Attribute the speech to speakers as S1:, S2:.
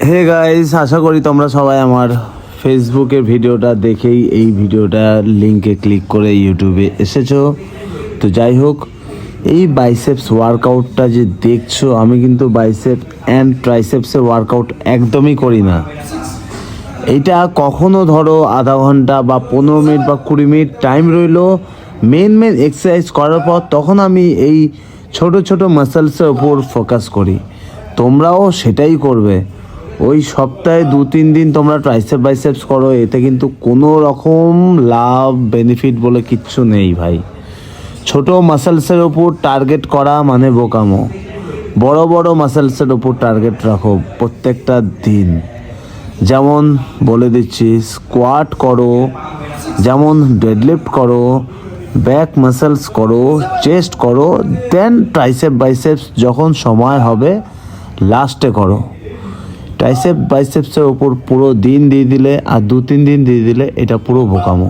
S1: Hey guys, আশা করি তোমরা সবাই আমার ফেসবুকের ভিডিওটা দেখেই এই ভিডিওটা লিংকে ক্লিক করে ইউটিউবে এসেছো। তো যাই হোক, এই বাইসেপস ওয়ার্কআউটটা যে দেখছো, আমি কিন্তু বাইসেপ অ্যান্ড ট্রাইসেপসের ওয়ার্কআউট একদমই করি না। এইটা কখনো ধরো আধা ঘন্টা বা 15 মিনিট বা 20 মিনিট টাইম রইলো মেন এক্সারসাইজ করার পর, তখন আমি এই ছোট ছোট মাসেলসের ওপর ফোকাস করি। তোমরাও সেটাই করবে। ওই সপ্তাহে 2-3 দিন তোমরা ট্রাইসেপ বাইসেপস করো, এতে কিন্তু কোনো রকম লাভ বেনিফিট বলে কিচ্ছু নেই ভাই। ছোট মাসেলসের ওপর টার্গেট করা মানে বোকামো। বড় বড় মাসেলসের ওপর টার্গেট রাখো প্রত্যেকটা দিন। যেমন বলে দিচ্ছি, স্কোয়াট করো, যেমন ডেডলিফট করো, ব্যাক মাসেলস করো, চেস্ট করো, দেন ট্রাইসেপ বাইসেপস যখন সময় হবে লাস্টে করো। ট্রাইসেপ বাইসেপসের ওপর পুরো দিন দিয়ে দিলে আর 2-3 দিন দিয়ে দিলে এটা পুরো বোকামো।